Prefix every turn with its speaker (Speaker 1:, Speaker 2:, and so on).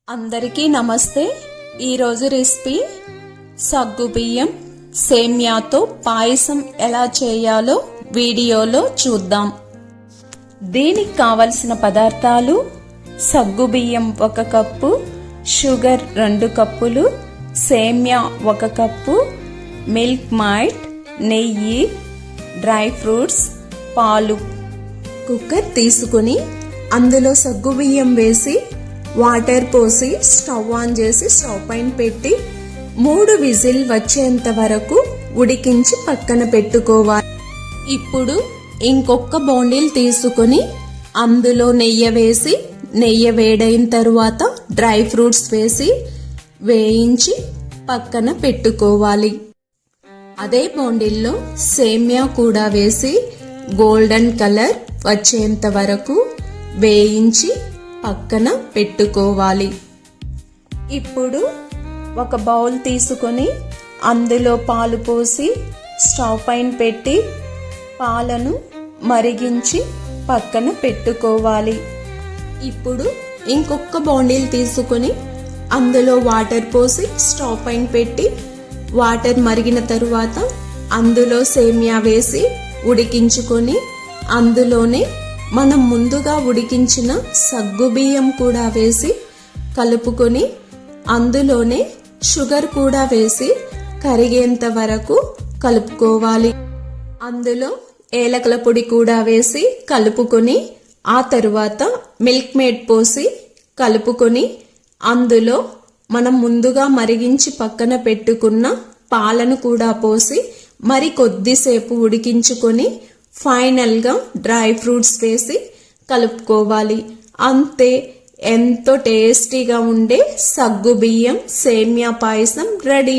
Speaker 1: అందరికీ నమస్తే. ఈరోజు రెసిపీ సగ్గుబియ్యం సేమ్యాతో పాయసం ఎలా చేయాలో వీడియోలో చూద్దాం. దీనికి కావలసిన పదార్థాలు: సగ్గుబియ్యం 1 కప్పు, షుగర్ 2 కప్పులు, సేమ్యా 1 కప్పు, మిల్క్ మైట్, నెయ్యి, డ్రై ఫ్రూట్స్, పాలు. కుక్కర్ తీసుకుని అందులో సగ్గుబియ్యం వేసి వాటర్ పోసి స్టవ్ ఆన్ చేసి స్టవ్ పైన పెట్టి 3 విజిల్ వచ్చేంత వరకు ఉడికించి పక్కన పెట్టుకోవాలి. ఇప్పుడు ఇంకొక బౌండిల్ తీసుకుని అందులో నెయ్యి వేసి నెయ్యి వేడైన తరువాత డ్రై ఫ్రూట్స్ వేసి వేయించి పక్కన పెట్టుకోవాలి. అదే బౌండిల్లో సేమ్యా కూడా వేసి గోల్డెన్ కలర్ వచ్చేంత వరకు వేయించి పక్కన పెట్టుకోవాలి. ఇప్పుడు ఒక బౌల్ తీసుకొని అందులో పాలు పోసి స్టవ్ పైన పెట్టి పాలను మరిగించి పక్కన పెట్టుకోవాలి. ఇప్పుడు ఇంకొక బౌండిల్ తీసుకొని అందులో వాటర్ పోసి స్టవ్ పైన పెట్టి వాటర్ మరిగిన తరువాత అందులో సేమ్యా వేసి ఉడికించుకొని అందులోనే మనం ముందుగా ఉడికించిన సగ్గుబియ్యం కూడా వేసి కలుపుకొని అందులోనే షుగర్ కూడా వేసి కరిగేంత వరకు కలుపుకోవాలి. అందులో ఏలకల పొడి కూడా వేసి కలుపుకొని ఆ తరువాత మిల్క్ మేడ్ పోసి కలుపుకొని అందులో మనం ముందుగా మరిగించి పక్కన పెట్టుకున్న పాలను కూడా పోసి మరి కొద్దిసేపు ఉడికించుకొని ఫైనల్ గా డ్రై ఫ్రూట్స్ వేసి కలుపుకోవాలి. అంతే, ఎంతో టేస్టీగా ఉండే సగ్గుబియ్యం సేమ్యా పాయసం రెడీ.